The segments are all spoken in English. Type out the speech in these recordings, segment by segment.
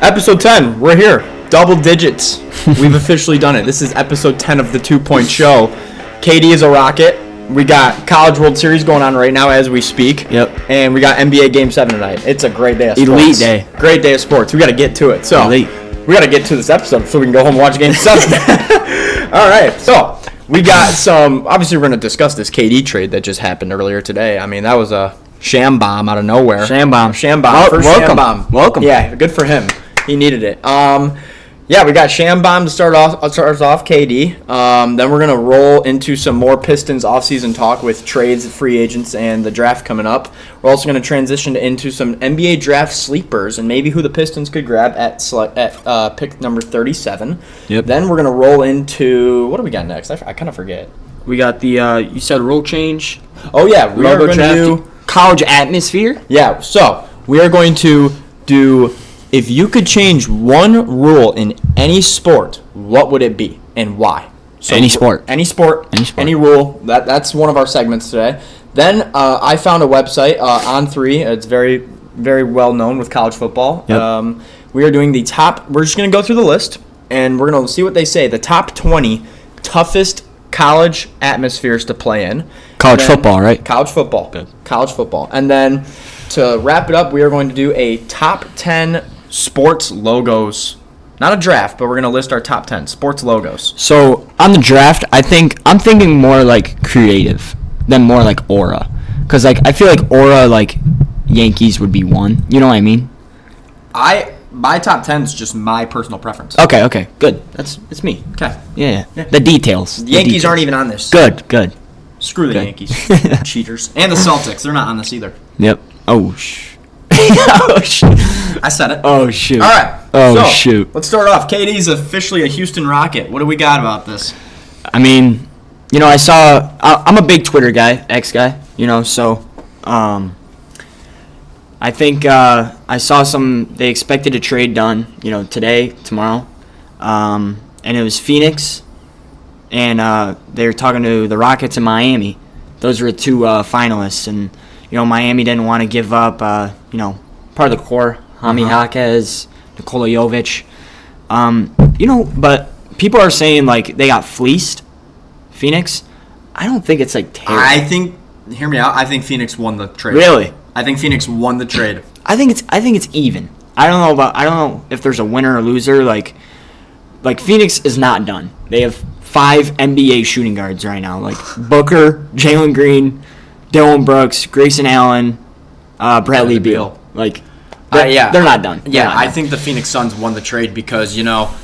Episode 10, we're here. Double digits. We've officially done it. This is episode 10 of the 2-Point Show. KD is a Rocket. We got College World Series going on right now as we speak. Yep. And we got NBA Game 7 tonight. It's a great day of sports. Elite day. Great day of sports. We got to get to it. So Elite. We got to get to this episode so we can go home and watch Game 7. All right. So we got some, obviously we're going to discuss this KD trade that just happened earlier today. I mean, that was a sham bomb out of nowhere. Sham bomb. First sham bomb. Welcome. Yeah, good for him. He needed it. Yeah, we got sham bomb to start off KD. Then we're gonna roll into some more Pistons offseason talk with trades, free agents, and the draft coming up. We're also gonna transition into some NBA draft sleepers and maybe who the Pistons could grab at pick number 37. Yep. Then we're gonna roll into what do we got next? I kind of forget. We got the you said rule change. Oh yeah, we are Logo going to do college atmosphere. Yeah, so we are going to do. If you could change one rule in any sport, what would it be and why? So Any sport. Any rule. That's one of our segments today. Then I found a website, On3. It's very, very well known with college football. Yep. We are doing the top. We're just going to go through the list, and we're going to see what they say. The top 20 toughest college atmospheres to play in. College football, right? College football. Good. College football. And then to wrap it up, we are going to do a top 10 sports logos. Not a draft, but we're going to list our top 10 sports logos. So on the draft, I'm thinking more like creative than more like aura, because like I feel like aura like Yankees would be one. You know what I mean? My top 10 is just my personal preference. Okay, good. It's me. Okay. Yeah. The details. The Yankees aren't even on this. Good. Screw the Good. Yankees. Cheaters. And the Celtics. They're not on this either. Yep. Oh I said it. Oh shoot. All right. Oh, so, shoot. Let's start off. KD's officially a Houston Rocket. What do we got about this? I mean, you know, I'm a big Twitter guy, X guy, you know, so I think I saw they expected a trade done, you know, today, tomorrow, and it was Phoenix, and they were talking to the Rockets and Miami. Those were the two finalists, and, you know, Miami didn't want to give up, you know, part of the core, Jaime Jaquez, Nikola Jovic, you know, but people are saying, like, they got fleeced, Phoenix. I don't think it's, like, terrible. Hear me out, I think Phoenix won the trade. Really? I think Phoenix won the trade. I think it's even. I don't know if there's a winner or loser. Like Phoenix is not done. They have 5 NBA shooting guards right now. Like Booker, Jalen Green, Dillon Brooks, Grayson Allen, Bradley Beal. Like they're not done. I think the Phoenix Suns won the trade because, you know,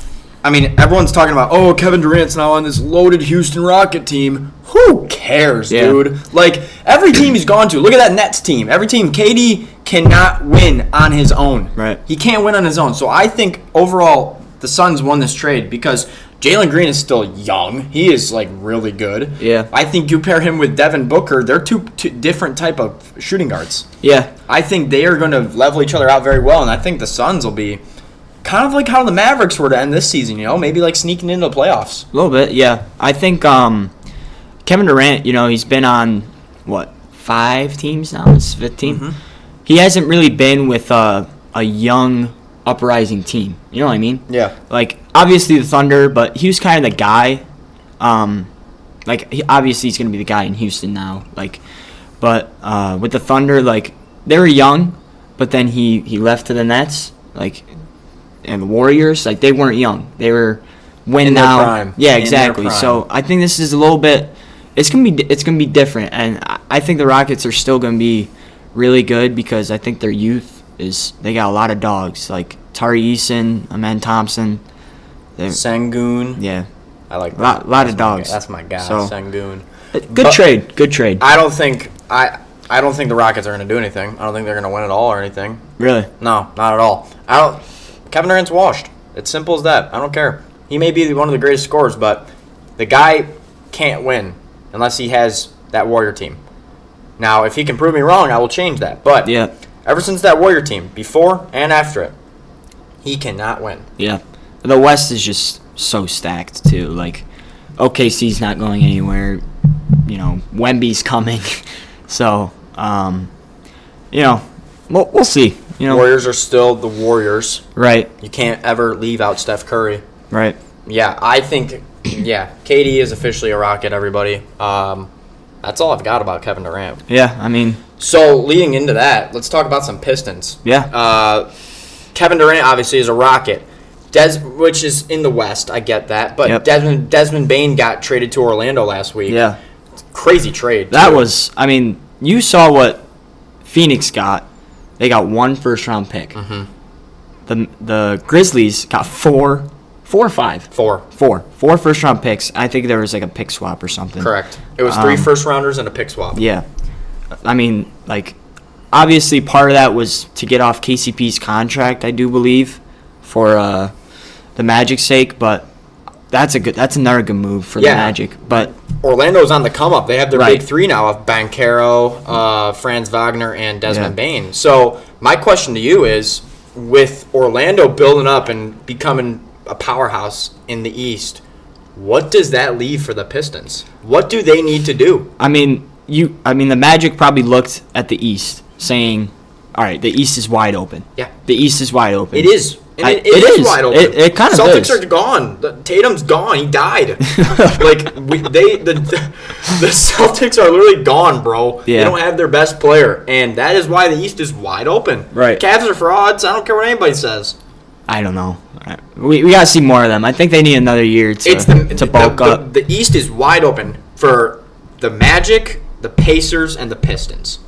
I mean, everyone's talking about, oh, Kevin Durant's now on this loaded Houston Rocket team. Who cares, dude? Like, every team he's gone to, look at that Nets team. Every team, KD cannot win on his own. Right. He can't win on his own. So I think, overall, the Suns won this trade because Jalen Green is still young. He is, like, really good. Yeah. I think you pair him with Devin Booker, they're two different type of shooting guards. Yeah. I think they are going to level each other out very well, and I think the Suns will be kind of like how the Mavericks were to end this season, you know, maybe like sneaking into the playoffs. A little bit, yeah. I think Kevin Durant, you know, he's been on, 5 teams now? It's 5th team? Mm-hmm. He hasn't really been with a young, uprising team. You know what I mean? Yeah. Like, obviously the Thunder, but he was kind of the guy. Obviously he's going to be the guy in Houston now. But with the Thunder, like, they were young, but then he left to the Nets, and the Warriors, like, they weren't young. They were in their prime. Yeah, exactly. So I think this is a little bit. It's gonna be different, and I think the Rockets are still gonna be really good because I think their youth they got a lot of dogs like Tari Eason, Amen Thompson, Sengun. Yeah, I like that. Lot of dogs. That's my guy, so, Sengun. Good trade. I don't think the Rockets are gonna do anything. I don't think they're gonna win it all or anything. Really? No, not at all. Kevin Durant's washed. It's simple as that. I don't care. He may be one of the greatest scorers, but the guy can't win unless he has that Warrior team. Now, if he can prove me wrong, I will change that. But yeah, ever since that Warrior team, before and after it, he cannot win. Yeah. The West is just so stacked, too. Like, OKC's not going anywhere. You know, Wemby's coming. So, you know, we'll see. You know, Warriors are still the Warriors. right, You can't ever leave out Steph Curry. right. Yeah, I think, KD is officially a Rocket, everybody. That's all I've got about Kevin Durant. Yeah, I mean, So, leading into that, let's talk about some Pistons. yeah, Kevin Durant obviously is a Rocket, which is in the West. I get that, but Yep. Desmond Bane got traded to Orlando last week. yeah. Crazy trade. That too. was, I mean, you saw what Phoenix got. They got 1 first-round pick. Mm-hmm. The Grizzlies got 4 or 5? 4. 4 first-round picks. I think there was like a pick swap or something. Correct. It was 3 first-rounders and a pick swap. Yeah. I mean, like, obviously part of that was to get off KCP's contract, I do believe, for the Magic's sake, but that's another good move for the Magic. But Orlando's on the come up. They have their Right. big 3 now of Banchero, Franz Wagner, and Desmond Bane. So my question to you is, with Orlando building up and becoming a powerhouse in the East, what does that leave for the Pistons? What do they need to do? I mean, the Magic probably looked at the East, saying, "All right, the East is wide open." Yeah. The East is wide open. It is. And it it is is wide open. It kind of Celtics is. are gone. Tatum's gone. He died. The Celtics are literally gone, bro. Yeah. They don't have their best player, and that is why the East is wide open. Right. Cavs are frauds. I don't care what anybody says. I don't know. We got to see more of them. I think they need another year to bulk up. The East is wide open for the Magic, the Pacers, and the Pistons.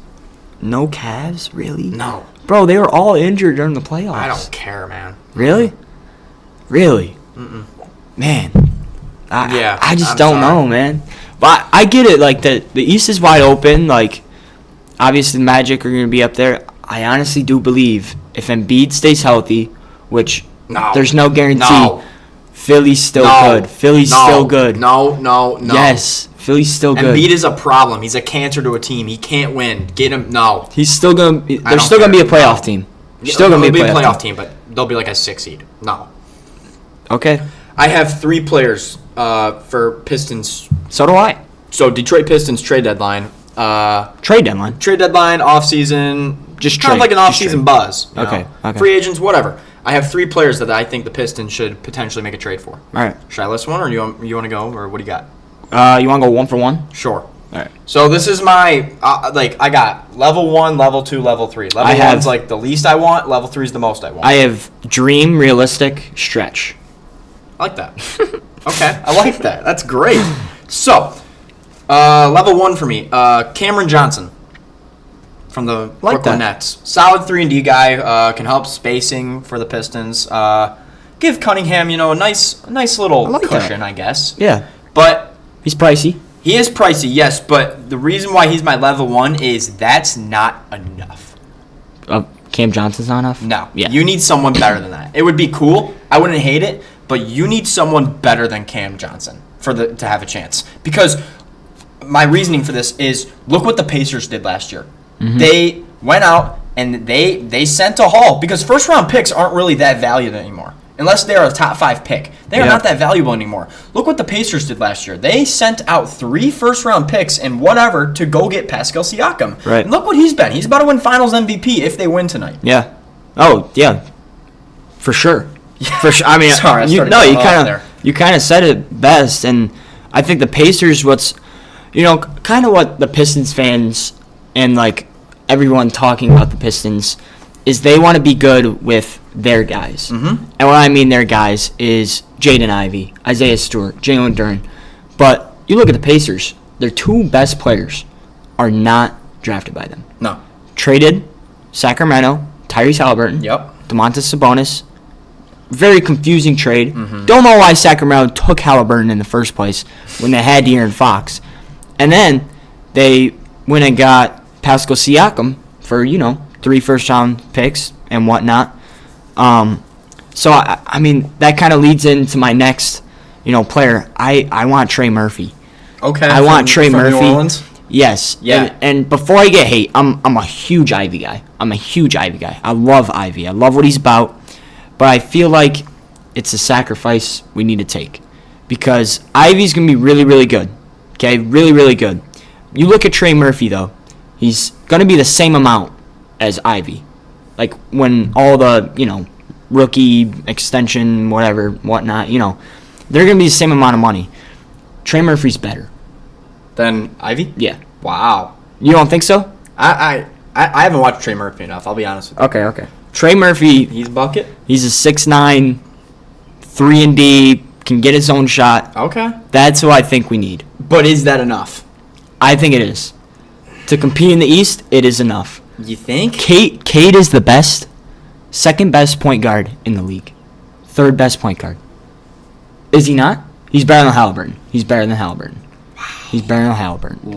No Cavs? Really? No. Bro, they were all injured during the playoffs. I don't care, man. Really? Really? Man. I just I'm don't sorry. know, man. But I get it. Like, the East is wide open. Like, obviously the Magic are going to be up there. I honestly do believe if Embiid stays healthy, which there's no guarantee, No. Philly's still good. Philly's still good. No. Yes. Philly's still good. Embiid is a problem. He's a cancer to a team. He can't win. Get him. No. He's still going to I They're don't still going to be a care. playoff No. team. They're still going to be a playoff team. but they'll be like a 6 seed. No. Okay. I have 3 players for Pistons. So do I. So Detroit Pistons trade deadline. Trade deadline. Trade dedeadline, offseason. Just kind of trade. like an Just offseason trade. buzz. you Okay, know? okay. Free agents, whatever. I have 3 players that I think the Pistons should potentially make a trade for. All right. Should I list one, or you want to go, or what do you got? You want to go 1 for 1? Sure. All right. So this is my I got level 1, level 2, level 3. Level I have- 1's like the least I want. Level 3 is the most I want. I have dream, realistic, stretch. I like that. Okay, I like that. That's great. So, level 1 for me, Cameron Johnson from the Like Brooklyn that. Nets. Solid 3-and-D guy. Can help spacing for the Pistons. Give Cunningham, a nice little like that. cushion, I guess. Yeah. But He's pricey. he is pricey, yes. But the reason why he's my level 1 is that's not enough. Cam Johnson's not enough? No. Yeah. You need someone better than that. It would be cool. I wouldn't hate it, but you need someone better than Cam Johnson to have a chance. Because my reasoning for this is, look what the Pacers did last year. Mm-hmm. They went out and they sent a haul, because first round picks aren't really that valued anymore. Unless they're a top 5 pick. They are not that valuable anymore. Look what the Pacers did last year. They sent out 3 first-round picks and whatever to go get Pascal Siakam. Right. And look what he's been. He's about to win Finals MVP if they win tonight. Yeah. Oh, yeah. For sure. For sure. I mean, Sorry, I started you going off there. kind of said it best, and I think the Pacers, kind of what the Pistons fans and like everyone talking about the Pistons is they want to be good with their guys. Mm-hmm. And what I mean their guys is Jaden Ivey, Isaiah Stewart, Jalen Duren. But you look at the Pacers, their 2 best players are not drafted by them. No. Traded, Sacramento, Tyrese Halliburton, Yep. Domantas Sabonis. Very confusing trade. Mm-hmm. Don't know why Sacramento took Halliburton in the first place when they had De'Aaron Fox. And then they went and got Pascal Siakam for, 3 first-round picks and whatnot. So, I mean, that kind of leads into my next, player. I want Trey Murphy. Okay. I want Trey from Murphy. New Orleans? Yes. Yeah. And before I get hate, I'm a huge Ivy guy. I love Ivy. I love what he's about. But I feel like it's a sacrifice we need to take. Because Ivy's going to be really, really good. Okay? Really, really good. You look at Trey Murphy, though. He's going to be the same amount as Ivy. Like when all the, rookie extension, whatnot, they're going to be the same amount of money. Trey Murphy's better. Then Ivy? Yeah. Wow. You don't think so? I haven't watched Trey Murphy enough. I'll be honest with you. Okay. Trey Murphy, He's bucket? he's a 6'9", 3-and-D, can get his own shot. Okay. That's who I think we need. But is that enough? I think it is. To compete in the East, it is enough. You think? Cade is the second best point guard in the league. Third best point guard. Is he not? He's better than Halliburton.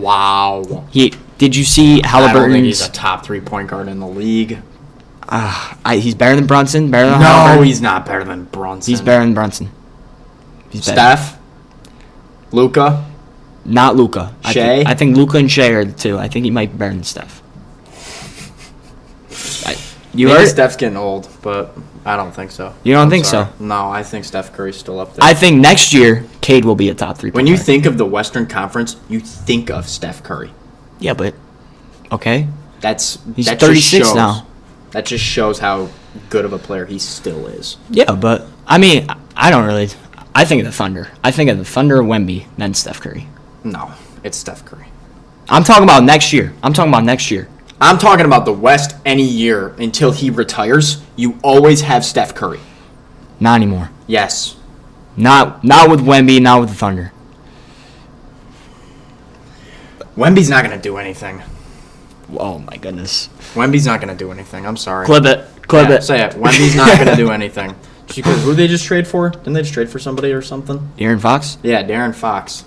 Wow. Did you see I don't think Halliburton's? he's a top 3 point guard in the league. He's better than Brunson. Better than No, Halliburton. he's not better than Brunson. He's better than Brunson. He's better. Steph? Luka? Not Luka. Shea? I think Luka and Shea are the two. I think he might be better than Steph. You Maybe heard? Steph's getting old, but I don't think so. You don't I'm think sorry. so? No, I think Steph Curry's still up there. I think next year Cade will be a top 3. When you think of the Western Conference, you think of Steph Curry. Yeah, but okay. He's He's 36 now. That just shows how good of a player he still is. Yeah, but I mean, I don't really. I think of the Thunder. I think of the Thunder, Wemby, then Steph Curry. No, it's Steph Curry. I'm talking about next year. I'm talking about the West any year until he retires. You always have Steph Curry. Not anymore. Yes. Not with Wemby, not with the Thunder. Wemby's not going to do anything. Oh, my goodness. Wemby's not going to do anything. I'm sorry. Clip it. Say it. Wemby's not going to do anything. Because who did they just trade for? Didn't they just trade for somebody or something? Aaron Fox? Yeah, Darren Fox.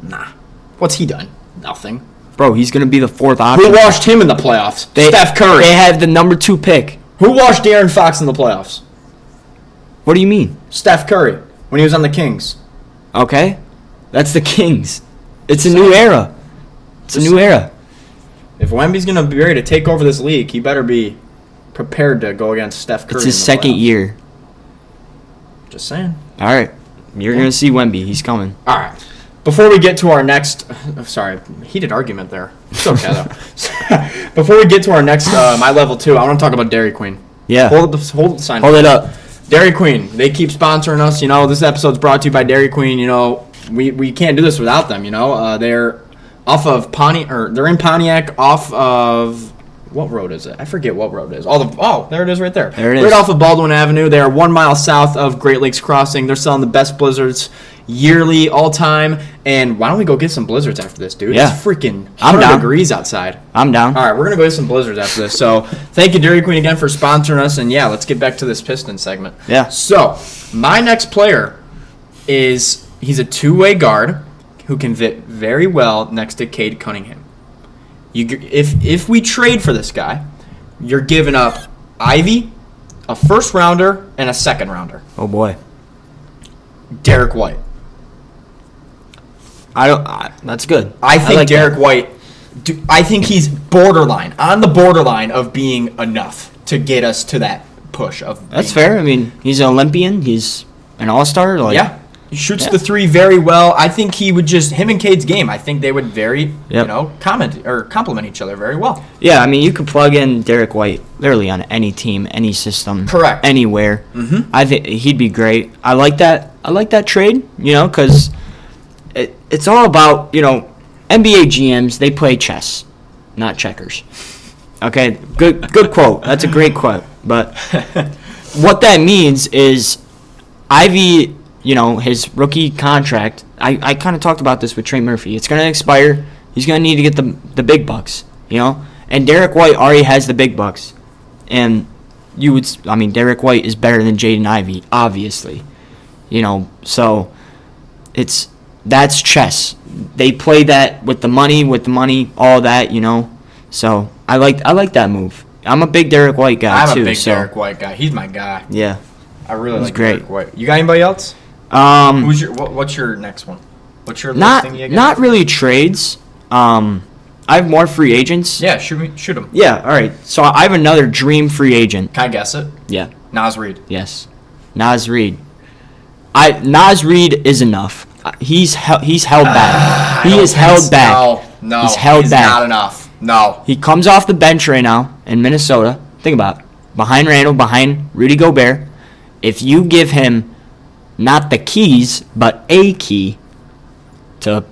Nah. What's he done? Nothing. Bro, he's going to be the 4th option. Who washed him in the playoffs? Steph Curry. They have the number 2 pick. Who washed Darren Fox in the playoffs? What do you mean? Steph Curry, when he was on the Kings. Okay. That's the Kings. It's a new era. If Wemby's going to be ready to take over this league, he better be prepared to go against Steph Curry. It's his second year. Just saying. All right. You're going to see Wemby. He's coming. All right. Before we get to our next... sorry, heated argument there. It's okay, though. Before we get to our next My Level 2, I want to talk about Dairy Queen. Yeah. Hold the sign. Hold it up. Dairy Queen, they keep sponsoring us. This episode's brought to you by Dairy Queen. We can't do this without them, They're off of they're in Pontiac off of... What road is it? I forget what road it is. There it is right there. There it is. Right off of Baldwin Avenue. They are 1 mile south of Great Lakes Crossing. They're selling the best blizzards yearly, all time. And why don't we go get some blizzards after this, dude? Yeah. It's freaking I'm 100 down. degrees outside. I'm down. All right, we're going to go get some blizzards after this. So thank you, Dairy Queen, again for sponsoring us. And, yeah, let's get back to this Pistons segment. Yeah. So my next player he's a two-way guard who can fit very well next to Cade Cunningham. If we trade for this guy, you're giving up Ivy, a first rounder, and a second rounder. Oh, boy. Derek White. That's good. I think like Derek that. White. I think he's on the borderline of being enough to get us to that push of. That's fair. I mean, he's an Olympian. He's an all-star. Yeah. He shoots the three very well. I think he would him and Cade's game, I think they would complement each other very well. Yeah, I mean, you could plug in Derek White literally on any team, any system. Correct. Anywhere. Mm-hmm. I think he'd be great. I like that trade, because it's all about, NBA GMs, they play chess, not checkers. Okay, good quote. That's a great quote. But what that means is Ivy, his rookie contract, I kind of talked about this with Trey Murphy. It's going to expire. He's going to need to get the big bucks, And Derek White already has the big bucks. And Derek White is better than Jaden Ivey, obviously. So that's chess. They play that with the money, all that, So I like that move. I'm a big Derek White guy, too. I'm a big Derek White guy. He's my guy. Yeah. I really like great. Derek White. You got anybody else? What's your next one? What's your listing you got? Not really trades. I have more free agents. Yeah, shoot them. Yeah, all right. So I have another dream free agent. Can I guess it? Yeah. Nas Reed. Yes. Nas Reed. Nas Reed is enough. He's held back. He is held back. No, he's held back. Not enough. No. He comes off the bench right now in Minnesota. Think about it. behind Randall, behind Rudy Gobert. If you give him not the keys, but a key to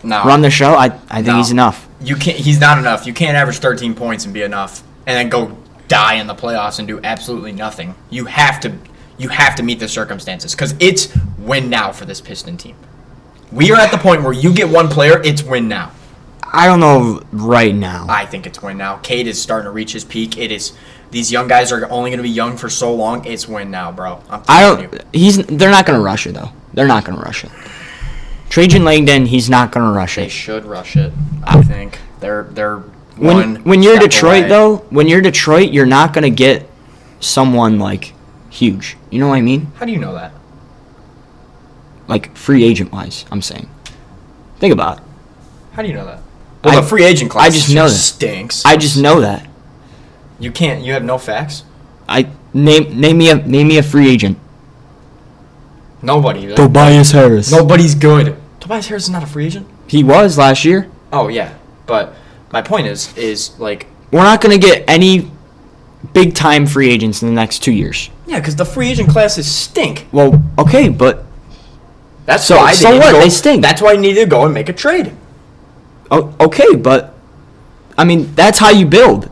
run the show, I think he's enough. You can't. He's not enough. You can't average 13 points and be enough, and then go die in the playoffs and do absolutely nothing. You have to meet the circumstances because it's win now for this Piston team. We are at the point where you get one player, it's win now. I don't know right now. I think it's win now. Cade is starting to reach his peak. It is. These young guys are only going to be young for so long. It's win now, bro. They're not going to rush it though. They're not going to rush it. Trajan Langdon, he's not going to rush it. They should rush it. I think they're. When you're Detroit, though, you're not going to get someone, like, huge. You know what I mean? How do you know that? Like, free agent-wise, I'm saying. Think about it. How do you know that? Well, the free agent class stinks. I just know that. You can't. You have no facts? Name me a free agent. Nobody. Tobias Harris. Nobody's good. Tobias Harris is not a free agent? He was last year. Oh, yeah. But my point is like... We're not going to get any big-time free agents in the next 2 years. Yeah, because the free agent classes stink. Well, okay, but... That's why they stink. That's why you need to go and make a trade. Oh, okay, but... I mean, that's how you build.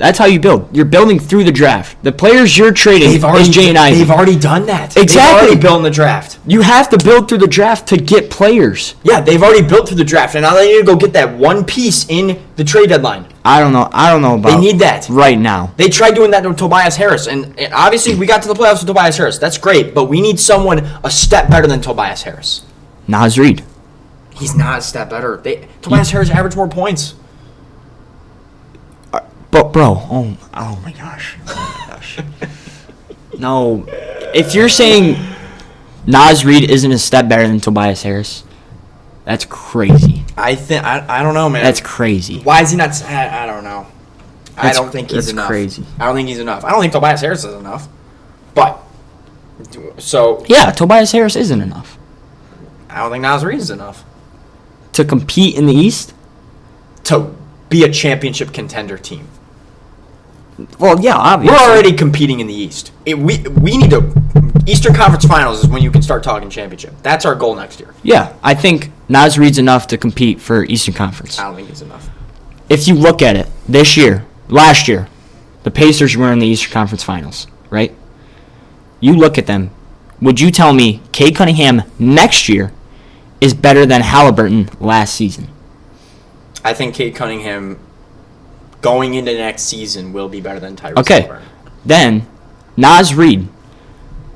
You're building through the draft. The players you're trading is Jay and Ivy. They've already done that. Exactly. They've already built in the draft. You have to build through the draft to get players. Yeah, they've already built through the draft, and now they need to go get that one piece in the trade deadline. I don't know about. They need that right now. They tried doing that with Tobias Harris, and obviously we got to the playoffs with Tobias Harris. That's great, but we need someone a step better than Tobias Harris. Naz Reid. He's not a step better. Tobias Harris averaged more points. But bro, oh my gosh. No, if you're saying Naz Reid isn't a step better than Tobias Harris, that's crazy. I don't know, man. That's crazy. Why is he not? I don't know. I don't think he's enough. Crazy. I don't think he's enough. I don't think Tobias Harris is enough. But yeah, Tobias Harris isn't enough. I don't think Naz Reid is enough to compete in the East. To be a championship contender team. Well, yeah, obviously. We're already competing in the East. We need to... Eastern Conference Finals is when you can start talking championship. That's our goal next year. Yeah, I think Naz Reid's enough to compete for Eastern Conference. I don't think he's enough. If you look at it, last year, the Pacers were in the Eastern Conference Finals, right? You look at them. Would you tell me Cade Cunningham next year is better than Halliburton last season? I think Cade Cunningham going into next season will be better than Tyrese Halliburton. Then Naz Reid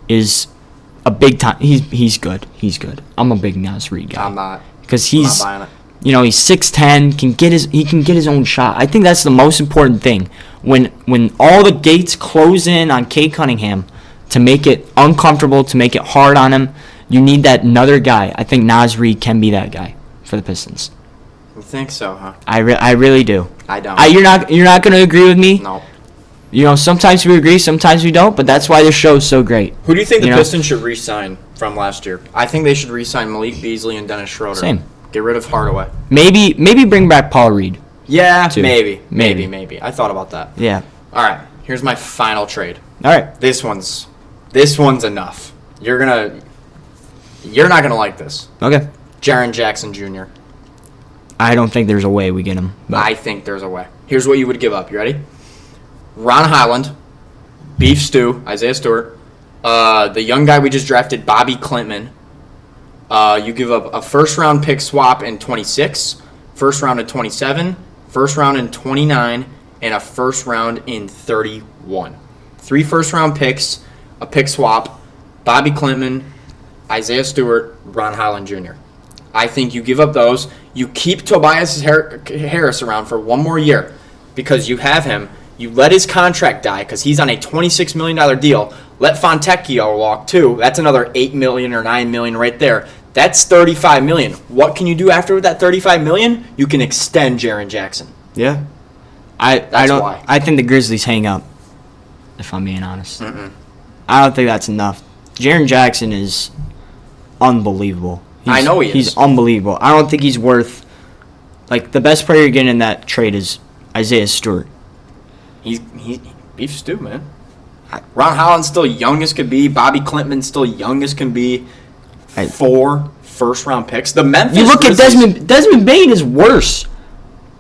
is a big time. He's good. He's good. I'm a big Naz Reid guy. I'm not. Because I'm not buying it. He's 6'10", he can get his own shot. I think that's the most important thing. When all the gates close in on Cade Cunningham to make it uncomfortable, to make it hard on him, you need that another guy. I think Naz Reid can be that guy for the Pistons. You think so, huh? I really do. I don't. You're not going to agree with me? No. Sometimes we agree, sometimes we don't, but that's why this show is so great. Who do you think the Pistons should re-sign from last year? I think they should re-sign Malik Beasley and Dennis Schroeder. Same. Get rid of Hardaway. Maybe bring back Paul Reed. Yeah, too. Maybe. I thought about that. Yeah. All right, here's my final trade. All right. This one's enough. You're not gonna like this. Okay. Jaren Jackson Jr. I don't think there's a way we get him. But. I think there's a way. Here's what you would give up. You ready? Ron Holland, Beef Stew, Isaiah Stewart, the young guy we just drafted, Bobby Klintman. You give up a first-round pick swap in 26, first round in 27, first round in 29, and a first round in 31. 3 first-round picks, a pick swap, Bobby Klintman, Isaiah Stewart, Ron Holland Jr. I think you give up those. You keep Tobias Harris around for one more year because you have him. You let his contract die because he's on a $26 million deal. Let Fontecchio walk too. That's another $8 million or $9 million right there. That's $35 million. What can you do after that $35 million? You can extend Jaren Jackson. Yeah. Why. I think the Grizzlies hang up, if I'm being honest. Mm-mm. I don't think that's enough. Jaren Jackson is unbelievable. I know he is. He's unbelievable. I don't think he's worth... the best player you're getting in that trade is Isaiah Stewart. He's beef stew, man. Ron Holland's still young as could be. Bobby Klintman's still young as can be. 4 first-round picks. The Memphis You look Grizzlies, at Desmond Bane is worse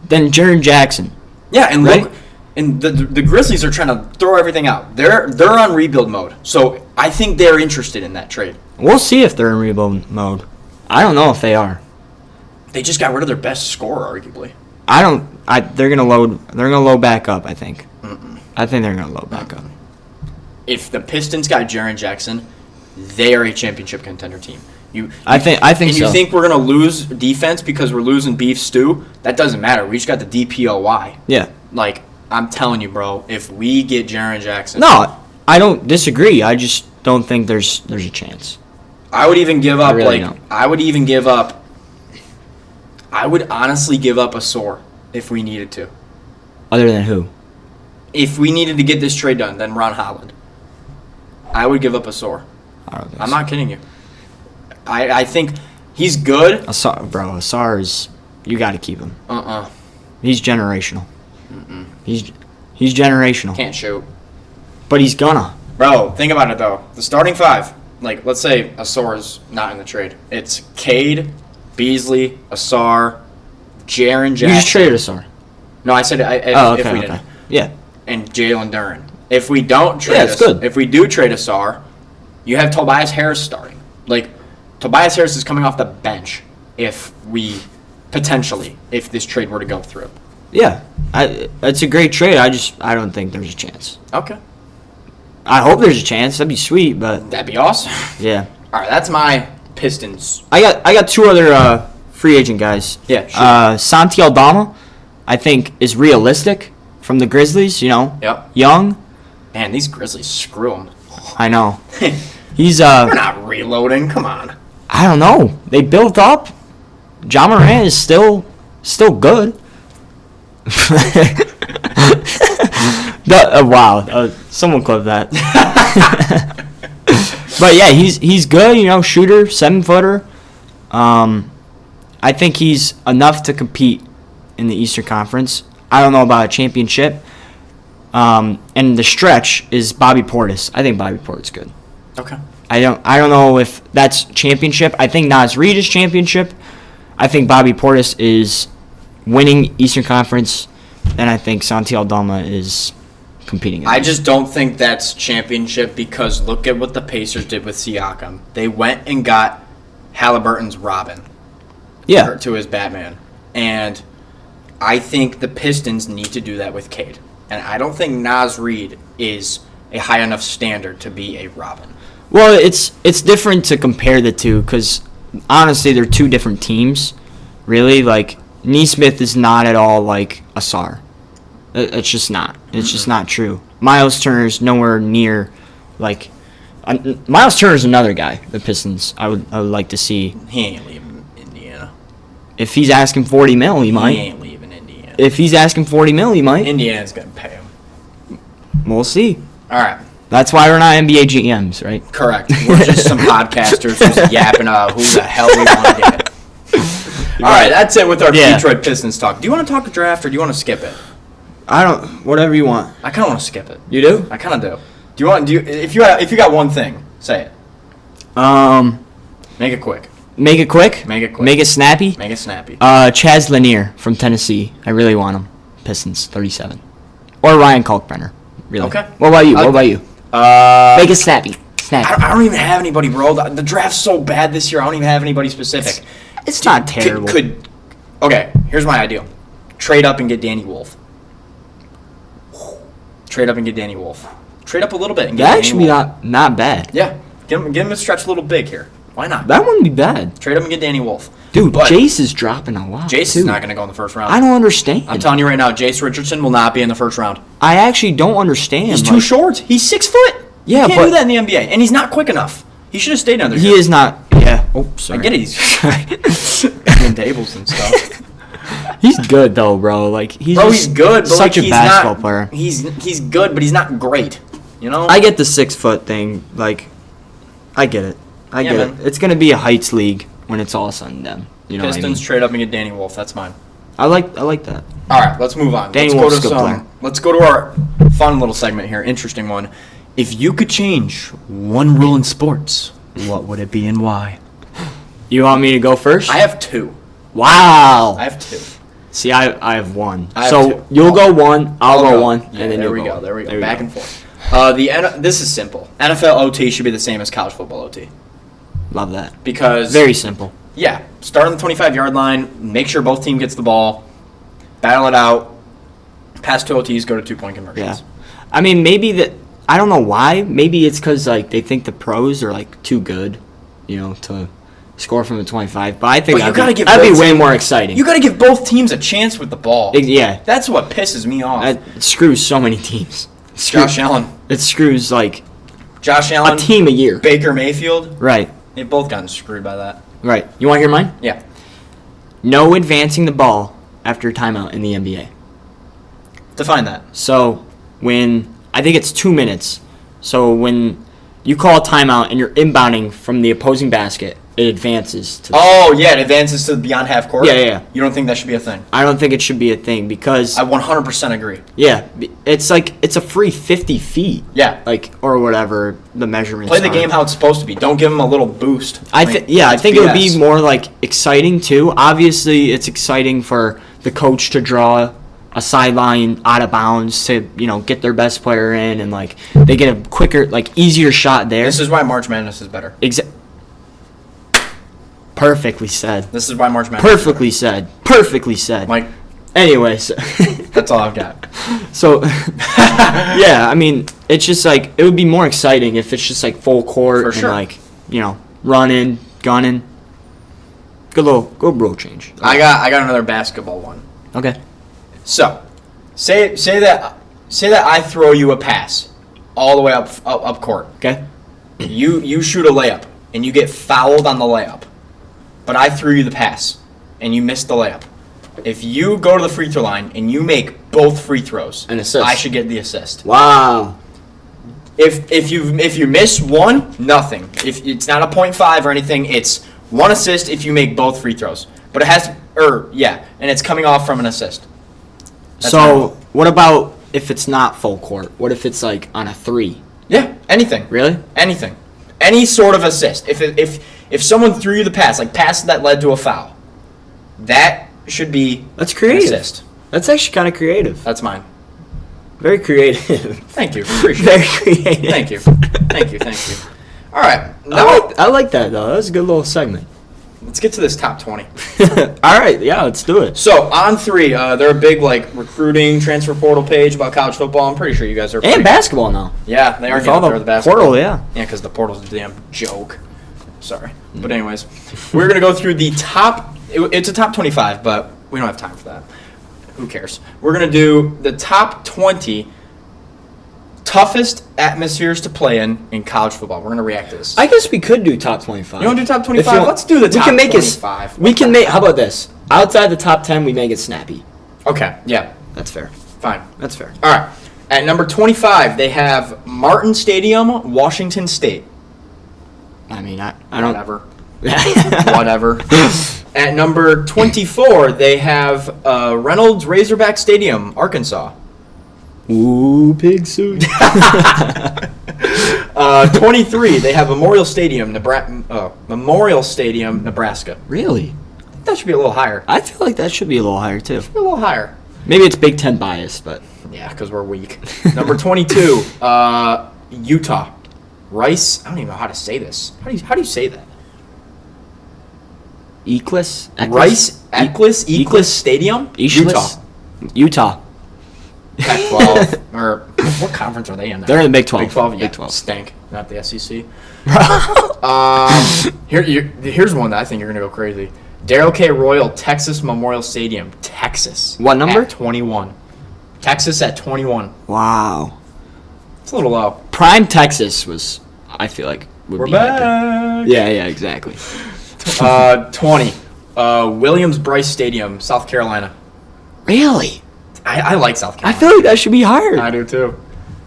than Jaren Jackson. Yeah, and right? look, and the Grizzlies are trying to throw everything out. They're on rebuild mode, so I think they're interested in that trade. We'll see if they're in rebuild mode. I don't know if they are. They just got rid of their best scorer, arguably. They're gonna load back up. I think. I think they're gonna load back up. If the Pistons got Jaren Jackson, they are a championship contender team. I think and so. You think we're gonna lose defense because we're losing Beef Stew? That doesn't matter. We just got the DPOY. Yeah. Like, I'm telling you, bro. If we get Jaren Jackson, No, I don't disagree. I just don't think there's a chance. I would even give up. really don't. I would even give up. I would honestly give up a Sore if we needed to. Other than who? If we needed to get this trade done, then Ron Holland. I would give up a Sore. I don't think I'm so. not kidding you. I think he's good. Asar is. You got to keep him. He's generational. He's generational. Can't shoot. But he's gonna. Bro, think about it though. The starting 5, like let's say Asar is not in the trade. It's Cade, Beasley, Asar, Jaren Jackson. You just traded Asar. No, I said if we didn't. Yeah. And Jalen Duren. If we don't trade, it's good. If we do trade Asar, you have Tobias Harris starting. Like Tobias Harris is coming off the bench if this trade were to go through. Yeah. It's a great trade. I don't think there's a chance. Okay. I hope there's a chance. That'd be sweet, but That'd be awesome. yeah. All right, that's my Pistons. I got 2 other free agent guys. Yeah, sure. Santi Aldama, I think, is realistic from the Grizzlies. Yep. Young. Man, these Grizzlies screw them. I know. He's We're not reloading. Come on. I don't know. They built up. Ja Morant is still good. Wow. Someone clip that. But yeah, he's good. Shooter, 7-footer. I think he's enough to compete in the Eastern Conference. I don't know about a championship. And the stretch is Bobby Portis. I think Bobby Portis is good. Okay. I don't know if that's championship. I think Nas Reed is championship. I think Bobby Portis is winning Eastern Conference, and I think Santi Aldama is competing. I just don't think that's championship because look at what the Pacers did with Siakam. They went and got Halliburton's Robin. Yeah. To his Batman. And I think the Pistons need to do that with Cade. And I don't think Nas Reed is a high enough standard to be a Robin. Well, it's different to compare the two because honestly, they're 2 different teams. Really, like Nesmith is not at all like Asar. It's just not. It's just not true. Miles Turner's nowhere near like. Miles Turner's another guy. The Pistons. I would like to see. He ain't leaving Indiana. If he's asking $40 million, he might. He ain't leaving Indiana. If he's asking $40 million, he might. Indiana's gonna pay him. We'll see. All right. That's why we're not NBA GMs, right? Correct. We're just some podcasters just yapping about who the hell we want to get. All right, that's it with our Detroit Pistons talk. Do you want to talk draft or do you want to skip it? I don't. Whatever you want. I kind of want to skip it. You do? I kind of do. If you got one thing, say it. Make it quick. Make it quick. Make it quick. Make it snappy. Make it snappy. Chaz Lanier from Tennessee. I really want him. Pistons 37. Or Ryan Kalkbrenner. Really. Okay. What about you? Make it snappy. Snappy. I don't even have anybody, bro. The draft's so bad this year. I don't even have anybody specific. It's not terrible. Okay, here's my ideal. Trade up and get Danny Wolf. Trade up and get Danny Wolf. Trade up a little bit and get That Danny actually Wolf. not bad. Yeah. Get him to stretch a little big here. Why not? That wouldn't be bad. Trade up and get Danny Wolf. Dude, But Jace is dropping a lot, Jace too. is not going to go in the first round. I don't understand. I'm telling you right now, Jace Richardson will not be in the first round. I actually don't understand. He's too short. He's 6 foot. Yeah, you can't do that in the NBA. And he's not quick enough. He should have stayed down there. He is not. Yeah. Oh, sorry. I get it. He's in tables and stuff. He's good though, bro. Like he's good. But such like, a basketball player. He's good, but he's not great. You know. I get the 6 foot thing. Like, I get it. I get it. It's gonna be a heights league when it's all said and done. You know Pistons what I mean? trade up and get Danny Wolf. That's mine. I like that. All right, let's move on. Danny Wolf's a good player. Let's go to our fun little segment here. Interesting one. If you could change one rule in sports, what would it be and why? You want me to go first? I have two. Wow. I have two. See, I have one. I have so two. you'll go one, I'll go one, Yeah, and then there you'll we go go. one. There we go. Back and forth. This is simple. NFL OT should be the same as college football OT. Love that. Because Very simple. yeah, start on the 25-yard line, make sure both team gets the ball, battle it out, pass to OTs, go to 2-point conversions. Yeah. I mean, maybe that. I don't know why. Maybe it's because like they think the pros are like too good, to score from the 25. But I think that'd be way more exciting. You got to give both teams a chance with the ball. Yeah. That's what pisses me off. It screws so many teams. Josh Allen. It screws like Josh Allen. a team a year. Baker Mayfield. Right. They've both gotten screwed by that. Right. You want to hear mine? Yeah. No advancing the ball after timeout in the NBA. Define that. So I think it's 2 minutes. So when you call a timeout and you're inbounding from the opposing basket, it advances to it advances to beyond half court? Yeah. You don't think that should be a thing? I don't think it should be a thing because I 100% agree. Yeah, it's like it's a free 50 feet. Yeah. Like or whatever the measurements Play the are. game how it's supposed to be. Don't give them a little boost. I think that's it would BS. be more like exciting too. Obviously, it's exciting for the coach to draw a sideline out of bounds to get their best player in, and like they get a quicker, like easier shot there. This is why March Madness is better. Perfectly said. This is why March Madness Perfectly said. Perfectly said. Mike, Anyways, that's all I've got. so yeah, I mean, it's just like it would be more exciting if it's just like full court For and sure. like running, gunning. Good little bro change. I got another basketball one. Okay. So, say that I throw you a pass all the way up court. Okay. You shoot a layup and you get fouled on the layup, but I threw you the pass and you missed the layup. If you go to the free throw line and you make both free throws, An assist. I should get the assist. Wow. If you miss one, nothing. If it's not a 0.5 or anything, it's one assist if you make both free throws. But it has and it's coming off from an assist. That's my So rule. what about if it's not full court? What if it's like on a 3? Yeah, anything. Really? Anything. Any sort of assist. If someone threw you the pass, like pass that led to a foul, that should be That's creative. an assist. That's actually kind of creative. That's mine. Very creative. Thank you. Appreciate Very it. creative. Thank you. All right. Now I like that though. That was a good little segment. let's get to this top 20. All right, yeah, let's do it. So on 3, they're a big recruiting transfer portal page about college football. I'm pretty sure you guys are. And basketball now. Yeah, they are With getting all up there the with the basketball. portal, yeah. Yeah, because the portal's a damn joke. Sorry. But anyways, we're going to go through the top. It's a top 25, but we don't have time for that. Who cares? We're going to do the top 20 toughest atmospheres to play in college football. We're going to react to this. I guess we could do top 25. You want to do top If you 25? want- Let's do the top we can make 25. We can make. How about this? Outside the top 10, we make it snappy. Okay, yeah, That's fair. fine. That's fair. All right. At number 25, they have Martin Stadium, Washington State. I mean, I don't. Whatever. Whatever. At number 24, they have Reynolds Razorback Stadium, Arkansas. Ooh, pig suit. 23, they have Memorial Stadium, Nebraska. Really? That should be a little higher. I feel like that should be a little higher too. A little higher. Maybe it's Big Ten biased, but Yeah, because we're weak. Number 22, Utah. Rice. I don't even know how to say this. How do you say that? Equus? Rice Equus Stadium, Utah. Pac-12 or what conference are they in? Now? They're in the Big 12. Big 12, yeah. Big 12. Stank, not the SEC. Here's one that I think you're gonna go crazy. Darrell K. Royal, Texas Memorial Stadium, Texas. What number? At 21. Texas at 21. Wow. It's a little low. Prime Texas was, I feel like, would We're be hyper. back. Yeah, exactly. 20. Williams Bryce Stadium, South Carolina. Really? I like South I Carolina. feel like that should be higher. I do too.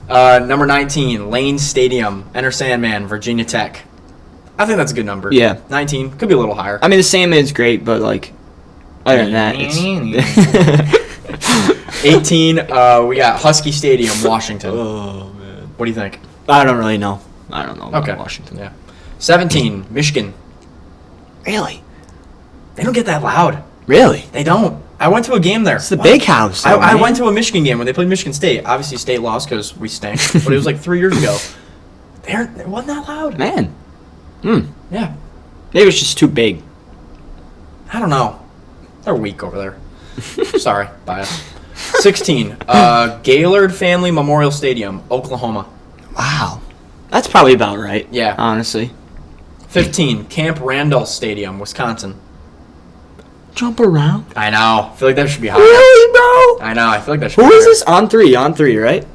Number 19, Lane Stadium, Enter Sandman, Virginia Tech. I think that's a good number. Yeah. 19 could be a little higher. I mean, the Sandman's great, but like, other than that, it's 18, we got Husky Stadium, Washington. Oh man. What do you think? I don't really know. I don't know about Okay. Washington. Yeah. 17, Michigan. Really? They don't get that loud. Really? They don't. I went to a game there. It's the big house. I went to a Michigan game when they played Michigan State. Obviously, State lost because we stink. But it was like 3 years ago. It wasn't that loud. Man. Yeah. Maybe it's just too big. I don't know. They're weak over there. Sorry, bias. 16, Gaylord Family Memorial Stadium, Oklahoma. Wow. That's probably about right. Yeah. Honestly. 15, Camp Randall Stadium, Wisconsin. Jump around. I know. I feel like that should be higher. Really, bro? I know. I feel like that should Who be is higher. this? On three, right?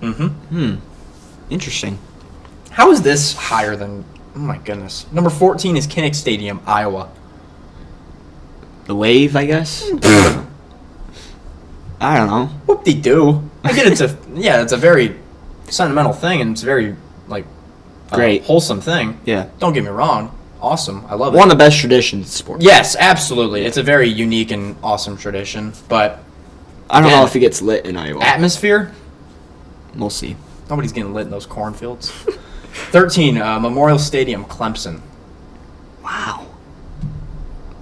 Mm-hmm. Interesting. How is this higher than... Oh, my goodness. Number 14 is Kinnick Stadium, Iowa. The wave, I guess. I don't know. Whoop-de-doo. I get it's a very sentimental thing, and it's a very, like... Great. Wholesome thing. Yeah. Don't get me wrong. Awesome. I love it. One of the best traditions in sports. Yes, absolutely. It's a very unique and awesome tradition, but I don't know Again, if it gets lit in Iowa. atmosphere, We'll see. nobody's getting lit in those cornfields. 13, Memorial Stadium, Clemson. Wow.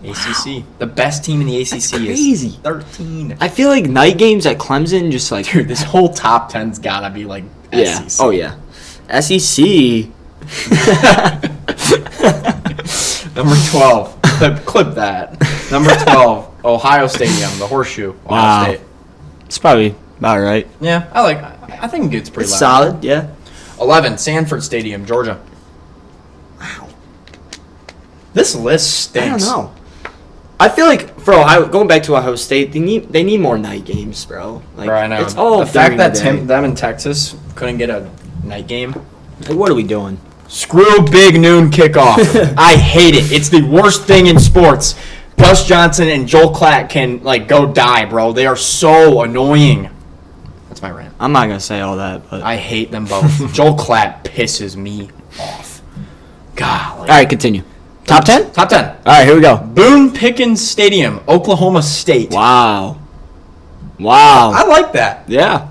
ACC. The best team in the ACC That's crazy. is 13. I feel like night games at Clemson just like Dude, this whole top 10's gotta be like yeah. SEC. Oh yeah. SEC. Number 12. Clip that. Number 12, Ohio Stadium, the Horseshoe, Ohio Wow. State. It's probably about right. Yeah, I think it's pretty It's loud. solid, yeah. 11, Sanford Stadium, Georgia. Wow. This list I don't stinks. know. I feel like for Ohio, going back to Ohio State, they need more night games, bro. Like, Bro, I know. It's all the fact that during the day. them in Texas couldn't get a night game. Like, what are we doing? Screw big noon kickoff. I hate it. It's the worst thing in sports. Gus Johnson and Joel Klatt can like go die, bro. They are so annoying. That's my rant. I'm not gonna say all that, but I hate them both. Joel Klatt pisses me off. God. all right, continue. Top 10. Top 10. All right, here we go. Boone Pickens Stadium, Oklahoma State. Wow. I like that. Yeah.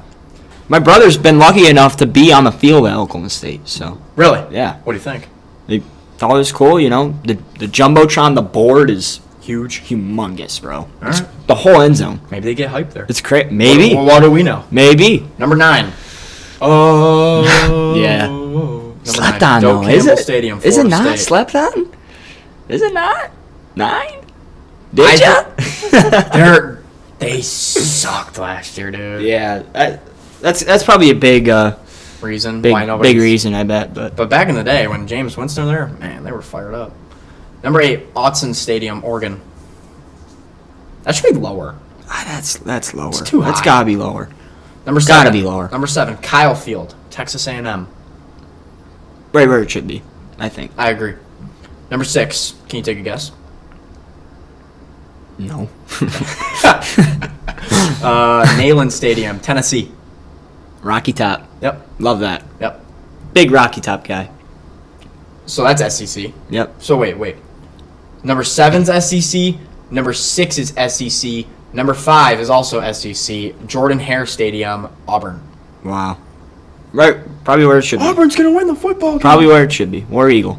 My brother's been lucky enough to be on the field at Oklahoma State, so Really? yeah. What do you think? They thought it was cool, you know. The Jumbotron, the board is Huge. humongous, bro. Alright. The whole end zone. Maybe they get hyped there. It's crazy. Maybe. Well, what do we know? Maybe. Number 9. Oh. Yeah. Number Slept 9. on, Doak though. Is Campbell it? Stadium, Is it Florida not State. slept on? Is it not? 9? I Did ya? They sucked last year, dude. Yeah. That's probably a big Reason big why nobody. big reason, I bet. But But back in the day when James Winston was there, man, they were fired up. Number 8, Autzen Stadium, Oregon. That should be lower. that's lower. It's too That's high. gotta be lower. Number Gotta 7. be lower. Number 7, Kyle Field, Texas A&M. Right where it should be, I think. I agree. Number 6, can you take a guess? No. Neyland Stadium, Tennessee. Rocky Top. Yep. Love that. Yep. Big Rocky Top guy. So that's SEC. Yep. So wait. Number 7's SEC. Number 6 is SEC. Number 5 is also SEC. Jordan Hare Stadium, Auburn. Wow. Right. Probably where it should be. Auburn's gonna win the football game. Probably where it should be. War Eagle.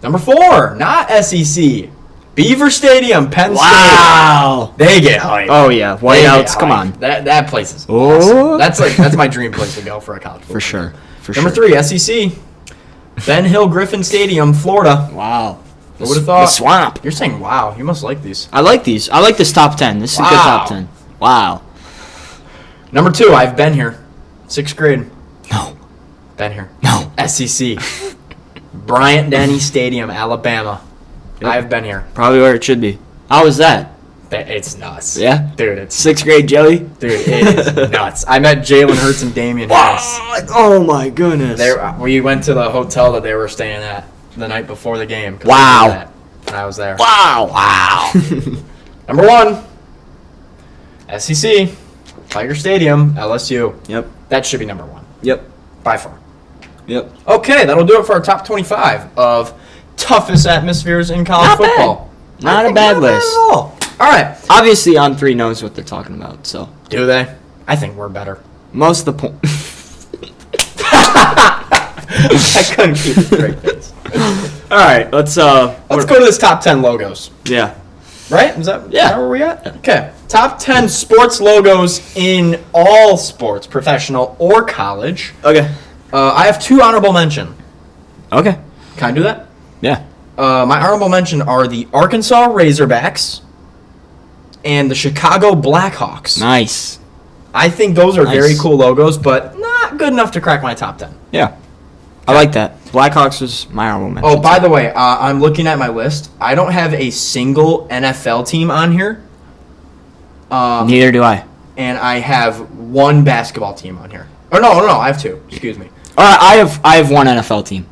Number 4, not SEC. Beaver Stadium, Penn Wow. State. They get hyped. Oh yeah. They get Whiteouts. Come hyped. on. That place is Oh. awesome. That's my dream place to go for a college football. For sure. For Number sure. 3, SEC. Ben Hill Griffin Stadium, Florida. Wow. Who would have The thought? swamp. You're saying wow. You must like these. I like these. I like this top 10. This is a good Wow. top 10. Wow. Number 2, I've been here. 6th grade. No. Been here. No. SEC. Bryant Denny Stadium, Alabama. Yep. I've been here. Probably where it should be. How was that? It's nuts. Yeah? Dude, it's 6th grade Joey? Dude, it is nuts. I met Jalen Hurts and Damian Harris. Oh my goodness. We went to the hotel that they were staying at the night before the game. 'Cause Wow. they did that, and I was there. Wow. Number 1, SEC, Tiger Stadium, LSU. Yep. That should be number 1, Yep. by far. Yep. Okay, that'll do it for our top 25 of toughest atmospheres in college Not bad. football. Not I a think bad not list. at all. All right. Obviously, On 3 knows what they're talking about, so. Do they? I think we're better. Most of the point. I couldn't keep a straight face. All right, let's go to this top 10 logos. Yeah. Right? Is that where we at? Okay. Top 10 sports logos in all sports, professional or college. Okay. I have 2 honorable mention. Okay. Can I do that? Yeah. My honorable mention are the Arkansas Razorbacks and the Chicago Blackhawks. Nice. I think those are very cool logos, but not good enough to crack my top 10. Yeah. I like that. Blackhawks was my honorable mention. Oh, by the way, I'm looking at my list. I don't have a single NFL team on here. Neither do I. And I have 1 basketball team on here. Or no, I have 2. Excuse me. All right, I have 1 NFL team.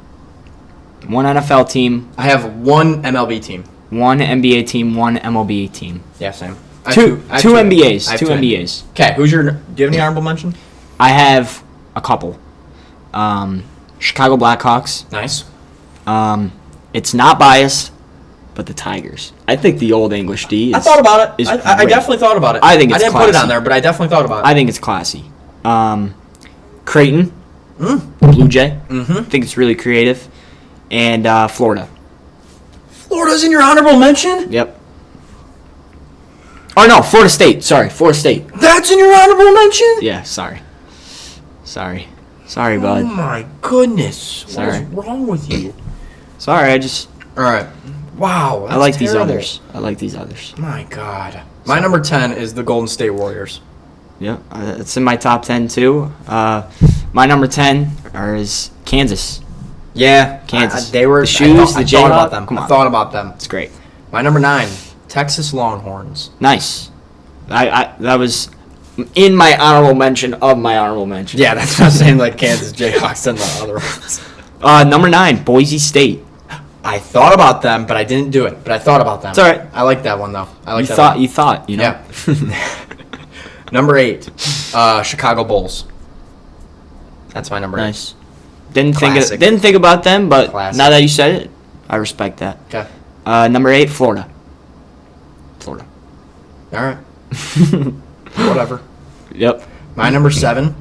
1 NFL team. I have 1 MLB team. 1 NBA team. 1 MLB team. Yeah, same. Two NBAs. 2 NBAs. Okay, do you have any honorable mention? I have a couple. Chicago Blackhawks. Nice. It's not biased, but the Tigers. I think the old English D is. I thought about it. I great. definitely thought about it. I think it's I didn't classy. put it on there, but I definitely thought about it. I think it's classy. Creighton. Blue Jay. Mm-hmm. I think it's really creative. And Florida. Florida's in your honorable mention? Yep. Oh, no, Florida State. Sorry, Florida State. That's in your honorable mention? Yeah, sorry, bud. Oh, my goodness. Sorry. What is wrong with you? Sorry, I just... All right. Wow, that's I like terrible. these others. My God. My number 10 is the Golden State Warriors. Yeah, it's in my top 10, too. My number 10 is Kansas. Yeah. Kansas. They were... The shoes, the I thought about Jayhawk. them. Come on. I thought about them. It's great. My number 9, Texas Longhorns. Nice. That was in my honorable mention of my honorable mention. Yeah, that's what I'm saying, like Kansas Jayhawks and the other ones. Number 9, Boise State. I thought about them, but I didn't do it. But I thought about them. It's all right. I like that one, though. I like You that thought, one. you know? Yeah. Number 8, Chicago Bulls. That's my number 8. Nice. Didn't Classic. think about them, but Classic. now that you said it, I respect that. Okay. Number 8, Florida. All right. Whatever. Yep. My number 7,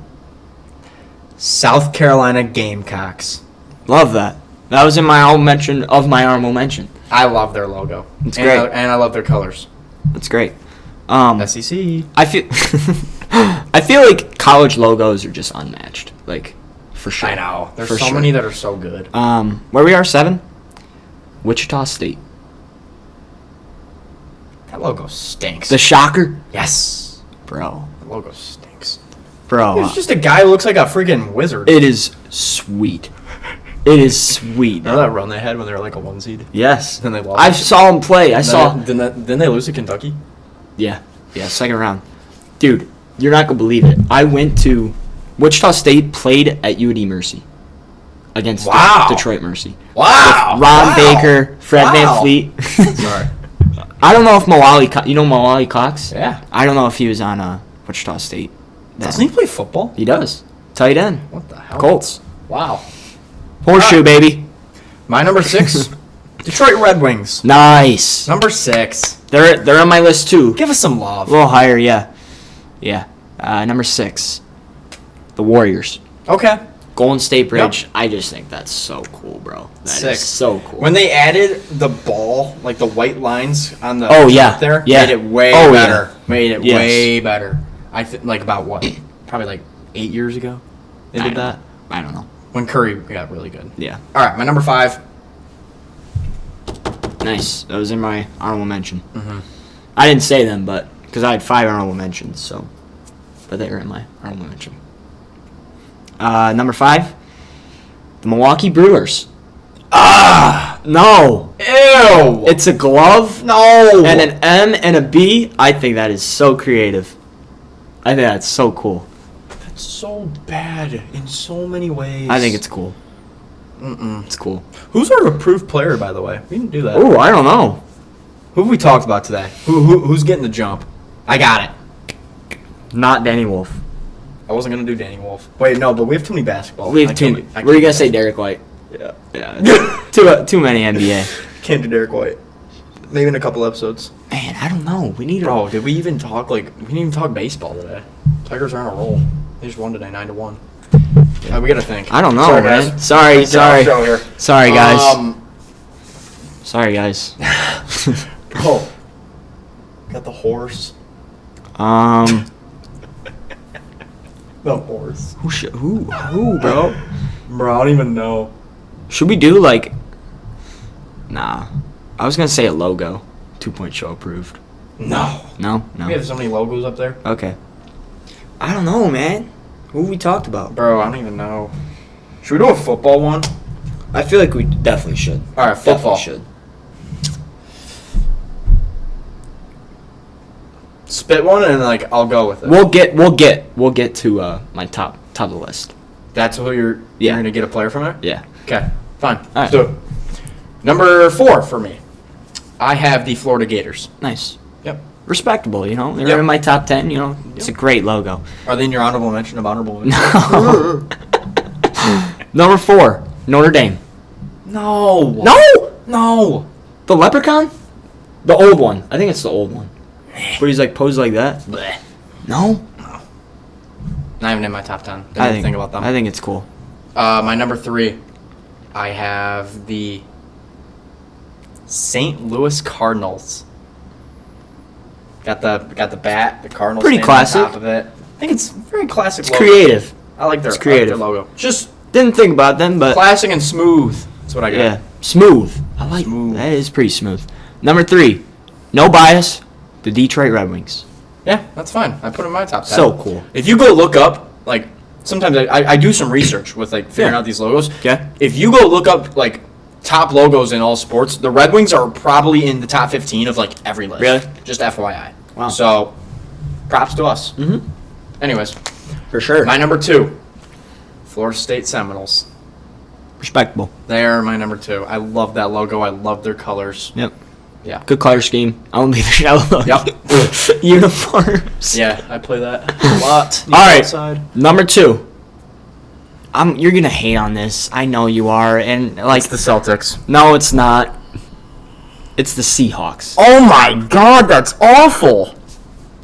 South Carolina Gamecocks. Love that. That was in my honorable mention of my honorable mention. I love their logo. It's great. And I love their colors. That's great. SEC. I feel like college logos are just unmatched. Like, for sure. I know. There's For so sure. many that are so good. Where we are, 7? Wichita State. That logo stinks. The Shocker? Yes. Bro. The logo stinks. Bro. It's just a guy who looks like a freaking wizard. It is sweet. It is sweet. Remember that run they had when they were like a 1 seed? Yes. Then they lost. I saw him play. Didn't they lose to Kentucky? Yeah, second round. Dude, you're not going to believe it. I went to... Wichita State played at UD Mercy against Detroit Mercy. Wow. With Ron Baker, Fred Van Fleet. Sorry. I don't know if you know Malali Cox? Yeah. I don't know if he was on Wichita State. Doesn't he play football? He does. Tight end. What the hell? Colts. Wow. Horseshoe, baby. My number 6, Detroit Red Wings. Nice. Number 6. They're on my list too. Give us some love. A little higher, yeah. Yeah. Number 6, the Warriors. Okay. Golden State Bridge. Yep. I just think that's so cool, bro. That Sick. is so cool. When they added the ball, like the white lines on the yeah. there, Yeah. made it way Oh, yeah. better. Made it Yes. way better. I think like about what? Probably like 8 years ago. They did that I don't know. when Curry got really good. Yeah. All right, my number 5. Nice. That was in my honorable mention. Mm-hmm. I didn't say them, but because I had 5 honorable mentions, so but they were in my honorable mention. Number 5, the Milwaukee Brewers. No. Ew. It's a glove no. and an M and a B. I think that is so creative. I think that's so cool. That's so bad in so many ways. I think it's cool. Mm-mm. It's cool. Who's our approved player, by the way? We didn't do that. Oh, I don't know. Who have we talked about today? Who's getting the jump? I got it. Not Danny Wolf. I wasn't gonna do Danny Wolf. Wait, no, but we have too many basketball. We have too many. Were you gonna say Derek White? Yeah. Yeah. too many NBA. Can't do Derek White. Maybe in a couple episodes. Man, I don't know. We need Bro, did we even talk we didn't even talk baseball today. Tigers are on a roll. They just won today, 9-1. We gotta think. I don't know, Sorry, man. guys. Sorry. Sorry, guys. Sorry, guys. Bro. Got the horse. The horse. Who, bro? Bro, I don't even know. Should we do like? Nah, I was gonna say a logo. 2-point show approved. No. No. We have so many logos up there. Okay. I don't know, man. Who we talked about? Bro, I don't even know. Should we do a football one? I feel like we definitely should. All right, football. Definitely should. Spit one and like I'll go with it. We'll get to my top of the list. That's who you're gonna get a player from there? Yeah. Okay, fine. All right. Let's do it. Number 4 for me. I have the Florida Gators. Nice. Yep. Respectable, you know. They're Yep. in my top 10. You know, it's a great logo. Are they in your honorable mention of honorable mention? No. Number 4, Notre Dame. No. No. The leprechaun? The old one. I think it's the old one. But he's like posed like that. Bleh. No. Not even in my top 10. Didn't even think about them. I think it's cool. My number 3, I have the St. Louis Cardinals. Got the bat, the Cardinals. Pretty standing classic. On top of it. I think it's very classic. It's logo. creative. I like their, It's creative. I like their logo. Just Didn't think about them, but classic and smooth. That's what I got. yeah, smooth. I like Smooth. that. Is pretty smooth. Number 3, no bias. The Detroit Red Wings. Yeah, that's fine. I put them in my top 10. So cool. If you go look up, like, sometimes I do some research with, like, figuring out these logos. Okay. If you go look up, like, top logos in all sports, the Red Wings are probably in the top 15 of, like, every list. Really? Just FYI. Wow. So, props to us. Mm-hmm. Anyways, For sure. my number 2, Florida State Seminoles. Respectable. They are my number 2. I love that logo. I love their colors. Yep. Yeah. Good color scheme. I don't think they're yellow. Yep. Uniforms. Yeah, I play that a lot. All right. Outside. Number 2. You're gonna hate on this. I know you are, and like It's the Celtics. no, it's not. It's the Seahawks. Oh my god, that's awful.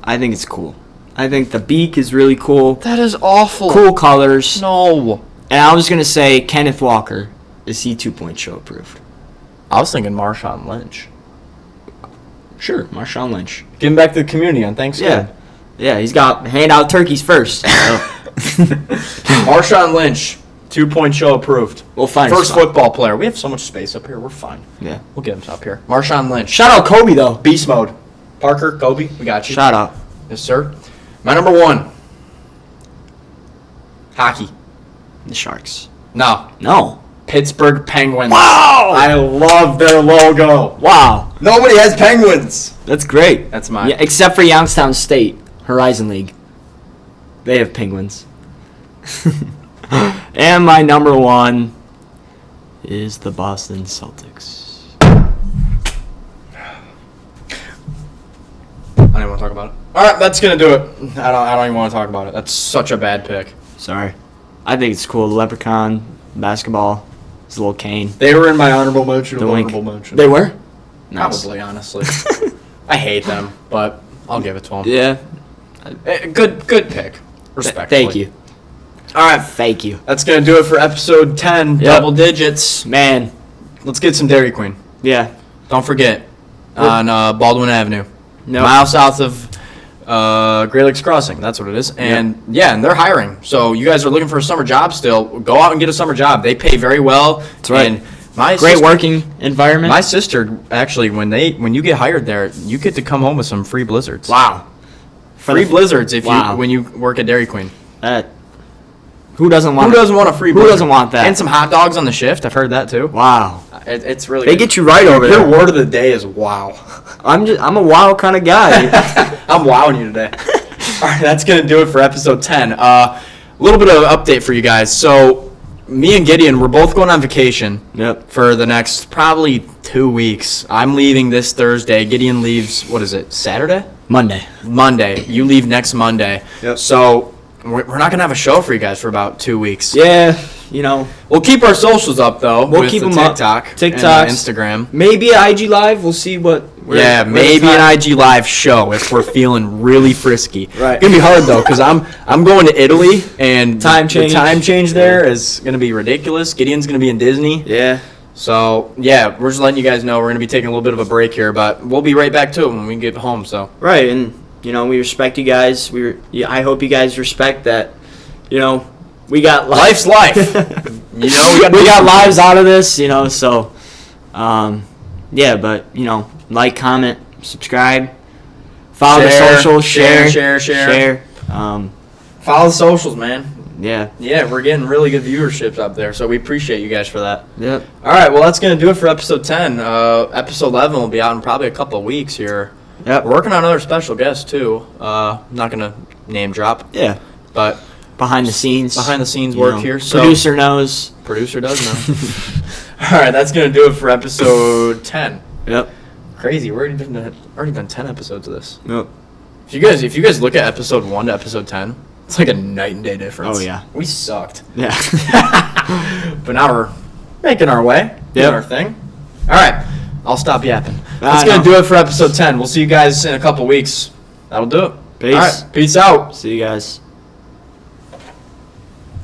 I think it's cool. I think the beak is really cool. That is awful. Cool colors. No. And I was gonna say Kenneth Walker. Is he 2-point show approved? I was thinking Marshawn Lynch. Sure, Marshawn Lynch. Giving back to the community on Thanksgiving. Yeah, he's got hand out turkeys first. So. Marshawn Lynch, 2-point show approved. We'll find First spot. football player. We have so much space up here. We're fine. Yeah. We'll get him up here. Marshawn Lynch. Shout out Kobe though. Beast mode. Parker, Kobe, we got you. Shout out. Yes, sir. My number 1. Hockey. The Sharks. No. Pittsburgh Penguins. Wow! I love their logo. Wow. Nobody has Penguins. That's great. That's mine. Yeah, except for Youngstown State, Horizon League. They have penguins. And my number 1 is the Boston Celtics. I don't even want to talk about it. All right, that's gonna do it. I don't even want to talk about it. That's such a bad pick. Sorry. I think it's cool. The Leprechaun, basketball, it's a little cane. They were in my honorable mention. The wink. Honorable mention. They were? Nice. Probably, honestly. I hate them, but I'll give it to them. Yeah. Good pick. Respectfully. Thank you. All right, Thank you. that's gonna do it for episode 10. Yep. Double digits. Man. Let's get some Dairy Queen. Yeah. Don't forget on Baldwin Avenue, No. mile south of Great Lakes Crossing. That's what it is. And and they're hiring. So you guys are looking for a summer job still? Go out and get a summer job. They pay very well. That's right. And my Great sister, working environment. My sister actually, when you get hired there, you get to come home with some free blizzards. Wow. Free blizzards Wow. when you work at Dairy Queen. Who doesn't want Who doesn't want a free blizzard? Who doesn't want that? And some hot dogs on the shift. I've heard that too. Wow. It's really They good. get you right over Your there. word of the day is wow. I'm a wild kind of guy. I'm wowing you today. All right, that's going to do it for episode 10. A little bit of an update for you guys. So, me and Gideon, we're both going on vacation Yep. for the next probably 2 weeks. I'm leaving this Thursday. Gideon leaves, what is it, Saturday? Monday. Monday. You leave next Monday. Yep. So, we're not gonna have a show for you guys for about 2 weeks. Yeah, you know, We'll keep our socials up though. We'll with keep the them up. TikTok, TikToks. and Instagram. maybe an IG live. We'll see what. Yeah, maybe an IG live show if we're feeling really frisky. Right. It's gonna be hard though, because I'm going to Italy, and Time change. the time change there is gonna be ridiculous. Gideon's gonna be in Disney. Yeah. So yeah, we're just letting you guys know we're gonna be taking a little bit of a break here, but we'll be right back to it when we get home. So Right, and you know we respect you guys. I hope you guys respect that. You know, we got life's life. You know, we got lives out of this. You know, so yeah, but you know, like, comment, subscribe, follow the socials, share. Follow the socials, man. Yeah. Yeah, we're getting really good viewerships up there, so we appreciate you guys for that. Yep. All right, well, that's going to do it for episode 10. Episode 11 will be out in probably a couple of weeks here. Yep. We're working on another special guest, too. I'm not going to name drop, Yeah. but Behind the scenes work here. So Producer knows. Producer does know. All right, that's going to do it for episode 10. Yep. Crazy. We've already done 10 episodes of this. Yep. If you guys look at episode 1 to episode 10, it's like a night and day difference. Oh, yeah. We sucked. Yeah. But now we're making our way, doing our thing. All right, I'll stop yapping. That's going to do it for episode 10. We'll see you guys in a couple weeks. That'll do it. Peace. All right, peace out. See you guys.